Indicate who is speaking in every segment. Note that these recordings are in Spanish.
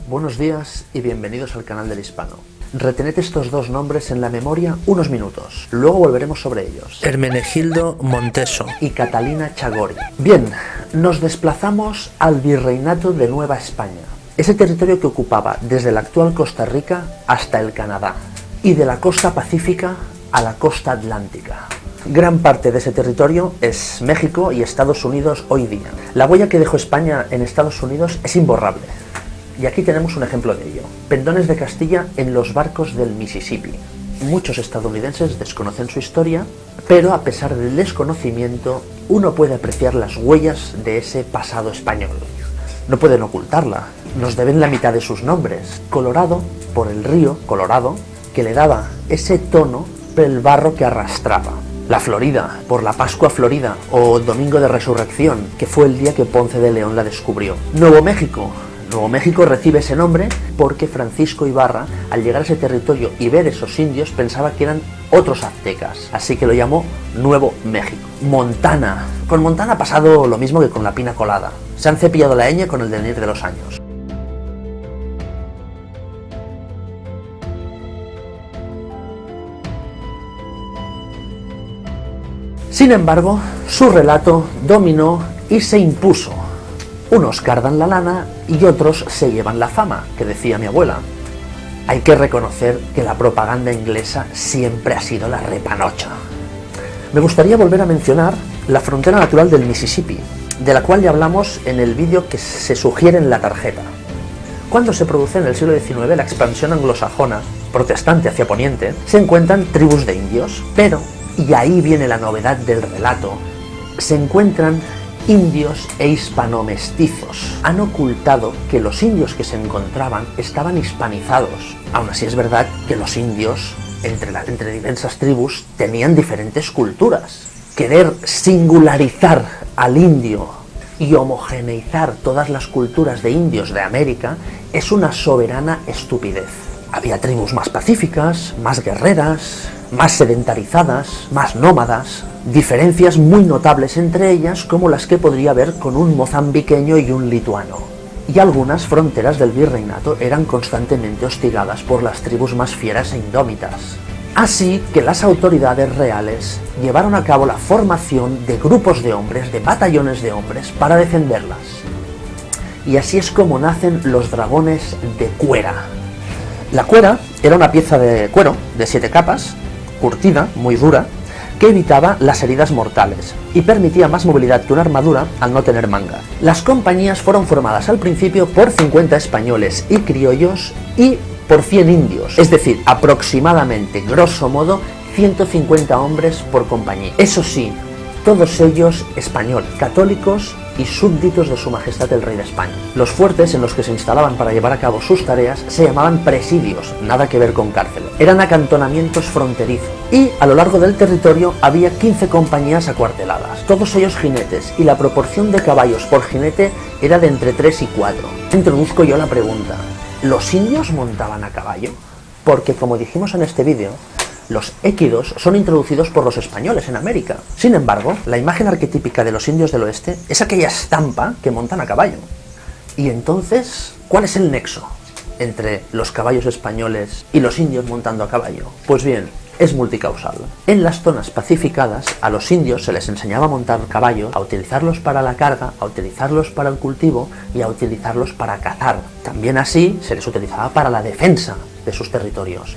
Speaker 1: Buenos días y bienvenidos al canal del Hispano. Retened estos dos nombres en la memoria unos minutos, luego volveremos sobre ellos.
Speaker 2: Hermenegildo Monteso
Speaker 1: y Catalina Chagori. Bien, nos desplazamos al Virreinato de Nueva España, ese territorio que ocupaba desde la actual Costa Rica hasta el Canadá, y de la costa pacífica a la costa atlántica. Gran parte de ese territorio es México y Estados Unidos hoy día. La huella que dejó España en Estados Unidos es imborrable. Y aquí tenemos un ejemplo de ello. Pendones de Castilla en los barcos del Mississippi. Muchos estadounidenses desconocen su historia, pero a pesar del desconocimiento, uno puede apreciar las huellas de ese pasado español. No pueden ocultarla. Nos deben la mitad de sus nombres. Colorado, por el río Colorado, que le daba ese tono por el barro que arrastraba. La Florida, por la Pascua Florida, o Domingo de Resurrección, que fue el día que Ponce de León la descubrió. Nuevo México. Nuevo México recibe ese nombre porque Francisco Ibarra, al llegar a ese territorio y ver esos indios, pensaba que eran otros aztecas, así que lo llamó Nuevo México. Montana. Con Montana ha pasado lo mismo que con la pina colada. Se han cepillado la ñ con el devenir de los años. Sin embargo, su relato dominó y se impuso. Unos cardan la lana y otros se llevan la fama, que decía mi abuela. Hay que reconocer que la propaganda inglesa siempre ha sido la repanocha. Me gustaría volver a mencionar la frontera natural del Mississippi, de la cual ya hablamos en el vídeo que se sugiere en la tarjeta. Cuando se produce en el siglo XIX la expansión anglosajona, protestante hacia Poniente, se encuentran tribus de indios, pero, y ahí viene la novedad del relato, se encuentran indios e hispanomestizos. Han ocultado que los indios que se encontraban estaban hispanizados. Aún así es verdad que los indios, entre diversas tribus, tenían diferentes culturas. Querer singularizar al indio y homogeneizar todas las culturas de indios de América es una soberana estupidez. Había tribus más pacíficas, más guerreras, más sedentarizadas, más nómadas, diferencias muy notables entre ellas como las que podría haber con un mozambiqueño y un lituano. Y algunas fronteras del virreinato eran constantemente hostigadas por las tribus más fieras e indómitas. Así que las autoridades reales llevaron a cabo la formación de grupos de hombres, de batallones de hombres, para defenderlas. Y así es como nacen los dragones de cuera. La cuera era una pieza de cuero de 7 capas, curtida, muy dura, que evitaba las heridas mortales y permitía más movilidad que una armadura al no tener manga. Las compañías fueron formadas al principio por 50 españoles y criollos y por 100 indios, es decir, aproximadamente, grosso modo, 150 hombres por compañía. Eso sí, todos ellos españoles, católicos y súbditos de su majestad el rey de España. Los fuertes en los que se instalaban para llevar a cabo sus tareas se llamaban presidios, nada que ver con cárcel. Eran acantonamientos fronterizos y a lo largo del territorio había 15 compañías acuarteladas, todos ellos jinetes, y la proporción de caballos por jinete era de entre 3 y 4. Introduzco yo la pregunta, ¿los indios montaban a caballo? Porque como dijimos en este vídeo, los équidos son introducidos por los españoles en América. Sin embargo, la imagen arquetípica de los indios del oeste es aquella estampa que montan a caballo. Y entonces, ¿cuál es el nexo entre los caballos españoles y los indios montando a caballo? Pues bien, es multicausal. En las zonas pacificadas, a los indios se les enseñaba a montar caballos, a utilizarlos para la carga, a utilizarlos para el cultivo y a utilizarlos para cazar. También así se les utilizaba para la defensa de sus territorios.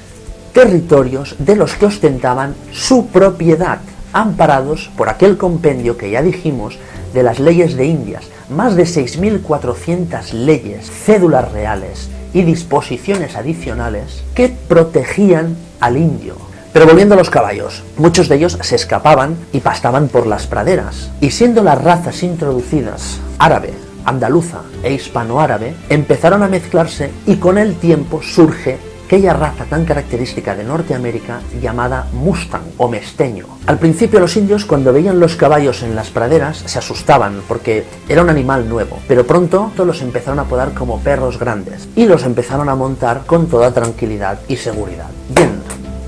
Speaker 1: Territorios de los que ostentaban su propiedad, amparados por aquel compendio que ya dijimos de las leyes de Indias, más de 6.400 leyes, cédulas reales y disposiciones adicionales que protegían al indio. Pero volviendo a los caballos, muchos de ellos se escapaban y pastaban por las praderas, y siendo las razas introducidas árabe, andaluza e hispanoárabe, empezaron a mezclarse y con el tiempo surge aquella raza tan característica de Norteamérica llamada Mustang o mesteño. Al principio los indios, cuando veían los caballos en las praderas, se asustaban porque era un animal nuevo, pero pronto los empezaron a apodar como perros grandes y los empezaron a montar con toda tranquilidad y seguridad. Bien,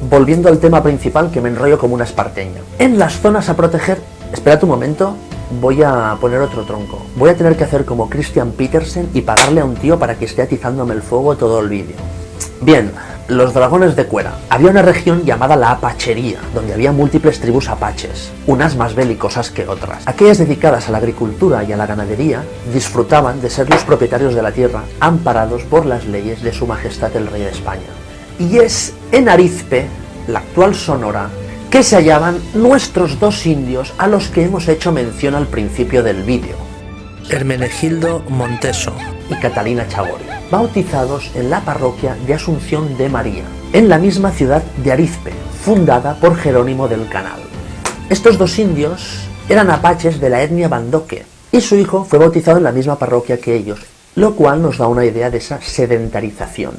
Speaker 1: volviendo al tema principal, que me enrollo como una esparteña. En las zonas a proteger, esperad un momento, voy a poner otro tronco. Voy a tener que hacer como Christian Petersen y pagarle a un tío para que esté atizándome el fuego todo el vídeo. Bien, los dragones de cuera. Había una región llamada la Apachería, donde había múltiples tribus apaches, unas más belicosas que otras. Aquellas dedicadas a la agricultura y a la ganadería disfrutaban de ser los propietarios de la tierra, amparados por las leyes de Su Majestad el Rey de España. Y es en Arizpe, la actual Sonora, que se hallaban nuestros dos indios a los que hemos hecho mención al principio del vídeo.
Speaker 2: Hermenegildo Monteso
Speaker 1: Y Catalina Chagori, bautizados en la parroquia de Asunción de María, en la misma ciudad de Arizpe, fundada por Jerónimo del Canal. Estos dos indios eran apaches de la etnia Bandoque, y su hijo fue bautizado en la misma parroquia que ellos, lo cual nos da una idea de esa sedentarización.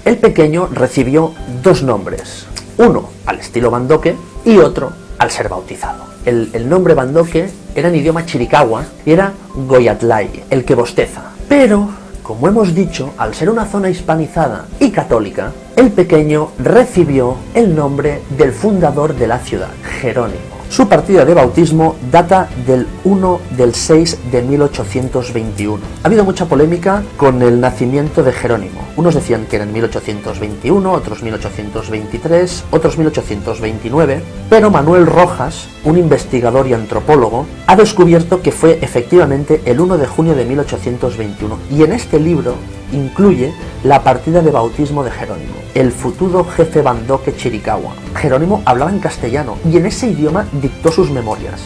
Speaker 1: El pequeño recibió dos nombres, uno al estilo Bandoque y otro al ser bautizado. El nombre Bandoque era en idioma chiricahua y era Goyatlay, el que bosteza. Pero, como hemos dicho, al ser una zona hispanizada y católica, el pequeño recibió el nombre del fundador de la ciudad, Jerónimo. Su partida de bautismo data del 1/6 de 1821. Ha habido mucha polémica con el nacimiento de Jerónimo. Unos decían que era en 1821, otros 1823, otros 1829, pero Manuel Rojas, un investigador y antropólogo, ha descubierto que fue efectivamente el 1 de junio de 1821, y en este libro incluye la partida de bautismo de Jerónimo, el futuro jefe Bandoque Chiricahua. Jerónimo hablaba en castellano y en ese idioma dictó sus memorias.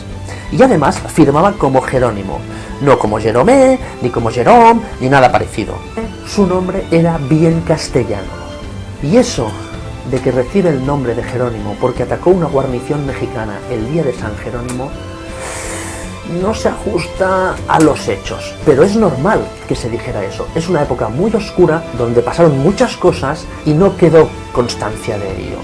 Speaker 1: Y además firmaba como Jerónimo, no como Jeromé, ni como Jerome, ni nada parecido. Su nombre era bien castellano. Y eso de que recibe el nombre de Jerónimo porque atacó una guarnición mexicana el día de San Jerónimo no se ajusta a los hechos, pero es normal que se dijera eso. Es una época muy oscura donde pasaron muchas cosas y no quedó constancia de ello.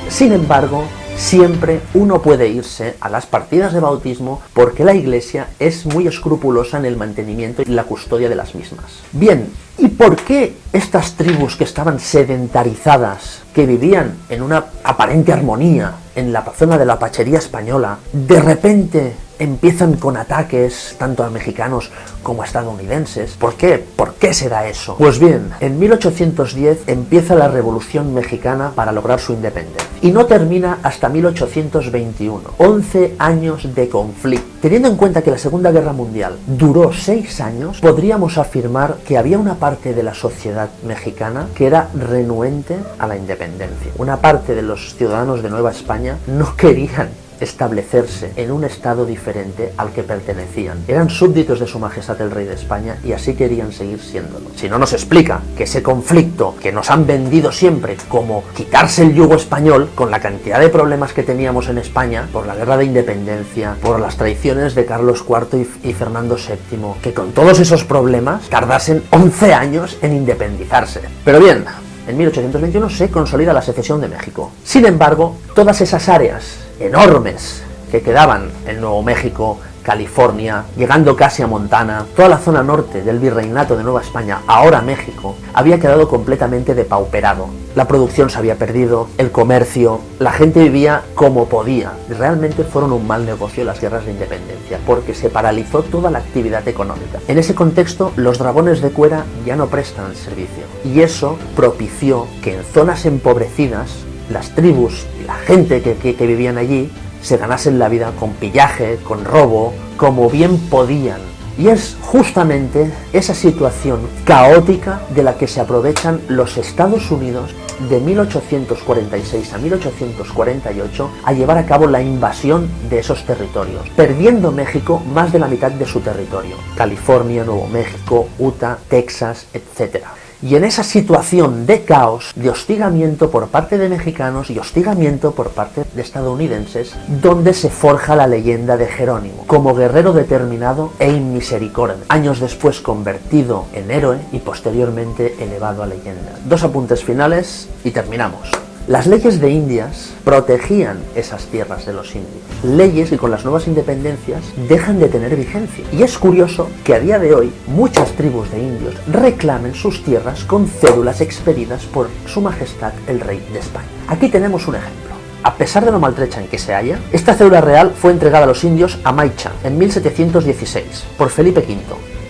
Speaker 1: Sin embargo, siempre uno puede irse a las partidas de bautismo porque la Iglesia es muy escrupulosa en el mantenimiento y la custodia de las mismas. Bien, ¿y por qué estas tribus que estaban sedentarizadas, que vivían en una aparente armonía en la zona de la Apachería española, de repente empiezan con ataques tanto a mexicanos como a estadounidenses? ¿Por qué? ¿Por qué se da eso? Pues bien, en 1810 empieza la Revolución Mexicana para lograr su independencia y no termina hasta 1821, 11 años de conflicto. Teniendo en cuenta que la Segunda Guerra Mundial duró 6 años, podríamos afirmar que había una parte de la sociedad mexicana que era renuente a la independencia. Una parte de los ciudadanos de Nueva España no querían establecerse en un estado diferente al que pertenecían. Eran súbditos de Su Majestad el Rey de España y así querían seguir siéndolo. Si no nos explica que ese conflicto que nos han vendido siempre como quitarse el yugo español, con la cantidad de problemas que teníamos en España por la guerra de independencia, por las traiciones de Carlos IV y Fernando VII, que con todos esos problemas tardasen 11 años en independizarse. Pero bien, en 1821 se consolida la secesión de México. Sin embargo, todas esas áreas enormes que quedaban en Nuevo México, California, llegando casi a Montana, toda la zona norte del Virreinato de Nueva España, ahora México, había quedado completamente depauperado. La producción se había perdido, el comercio, la gente vivía como podía. Realmente fueron un mal negocio las guerras de independencia, porque se paralizó toda la actividad económica. En ese contexto, los dragones de cuera ya no prestan el servicio, y eso propició que en zonas empobrecidas las tribus y la gente que vivían allí se ganasen la vida con pillaje, con robo, como bien podían. Y es justamente esa situación caótica de la que se aprovechan los Estados Unidos de 1846 a 1848 a llevar a cabo la invasión de esos territorios, perdiendo México más de la mitad de su territorio: California, Nuevo México, Utah, Texas, etc. Y en esa situación de caos, de hostigamiento por parte de mexicanos y hostigamiento por parte de estadounidenses, donde se forja la leyenda de Jerónimo, como guerrero determinado e inmisericordia, años después convertido en héroe y posteriormente elevado a leyenda. Dos apuntes finales y terminamos. Las leyes de Indias protegían esas tierras de los indios, leyes que con las nuevas independencias dejan de tener vigencia. Y es curioso que a día de hoy muchas tribus de indios reclamen sus tierras con cédulas expedidas por Su Majestad el Rey de España. Aquí tenemos un ejemplo. A pesar de lo maltrecha en que se halla, esta cédula real fue entregada a los indios a Maicha en 1716 por Felipe V.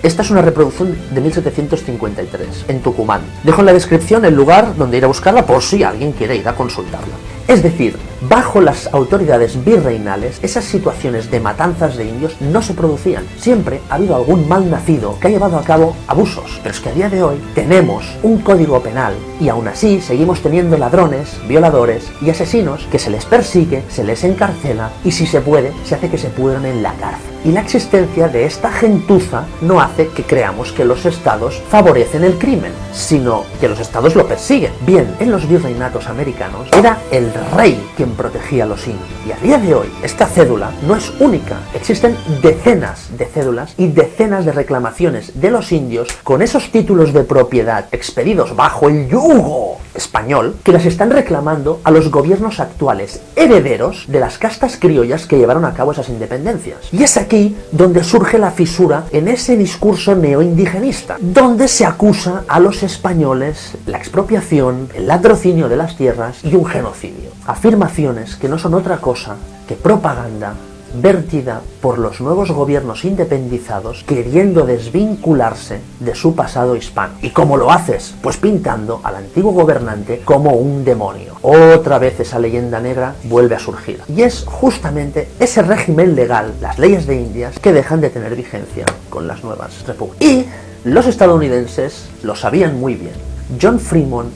Speaker 1: Esta es una reproducción de 1753, en Tucumán. Dejo en la descripción el lugar donde ir a buscarla por si alguien quiere ir a consultarla. Es decir, bajo las autoridades virreinales, esas situaciones de matanzas de indios no se producían. Siempre ha habido algún mal nacido que ha llevado a cabo abusos. Pero es que a día de hoy tenemos un código penal y aún así seguimos teniendo ladrones, violadores y asesinos que se les persigue, se les encarcela y si se puede, se hace que se pudran en la cárcel. Y la existencia de esta gentuza no hace que creamos que los estados favorecen el crimen, sino que los estados lo persiguen. Bien, en los virreinatos americanos era el rey quien protegía a los indios. Y a día de hoy, esta cédula no es única. Existen decenas de cédulas y decenas de reclamaciones de los indios con esos títulos de propiedad expedidos bajo el yugo español que las están reclamando a los gobiernos actuales, herederos de las castas criollas que llevaron a cabo esas independencias. Y es aquí donde surge la fisura en ese discurso neoindigenista, donde se acusa a los españoles la expropiación, el latrocinio de las tierras y un genocidio. Afirmaciones que no son otra cosa que propaganda vertida por los nuevos gobiernos independizados queriendo desvincularse de su pasado hispano. ¿Y cómo lo haces? Pues pintando al antiguo gobernante como un demonio. Otra vez esa leyenda negra vuelve a surgir. Y es justamente ese régimen legal, las leyes de Indias, que dejan de tener vigencia con las nuevas repúblicas. Y los estadounidenses lo sabían muy bien. John Fremont,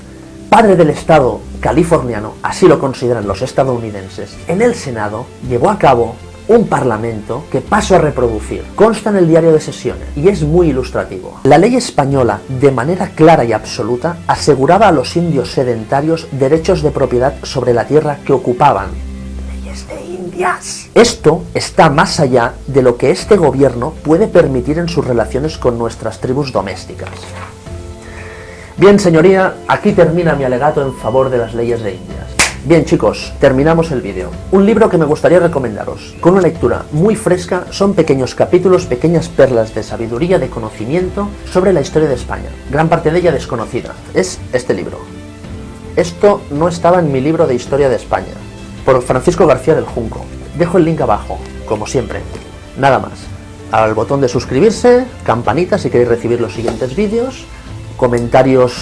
Speaker 1: padre del Estado californiano, así lo consideran los estadounidenses, en el Senado llevó a cabo un parlamento que paso a reproducir. Consta en el diario de sesiones y es muy ilustrativo. La ley española, de manera clara y absoluta, aseguraba a los indios sedentarios derechos de propiedad sobre la tierra que ocupaban. Leyes de Indias. Esto está más allá de lo que este gobierno puede permitir en sus relaciones con nuestras tribus domésticas. Bien, señoría, aquí termina mi alegato en favor de las leyes de Indias. Bien, chicos, terminamos el vídeo. Un libro que me gustaría recomendaros, con una lectura muy fresca, son pequeños capítulos, pequeñas perlas de sabiduría, de conocimiento sobre la historia de España. Gran parte de ella desconocida. Es este libro. Esto no estaba en mi libro de Historia de España, por Francisco García del Junco. Dejo el link abajo, como siempre. Nada más. Al botón de suscribirse, campanita si queréis recibir los siguientes vídeos, comentarios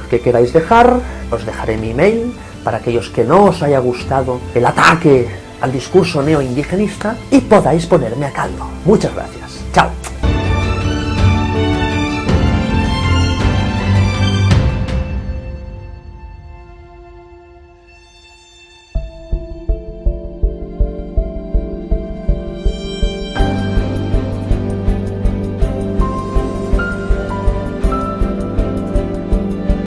Speaker 1: que queráis dejar, os dejaré mi email para aquellos que no os haya gustado el ataque al discurso neoindigenista y podáis ponerme a caldo. Muchas gracias. Chao.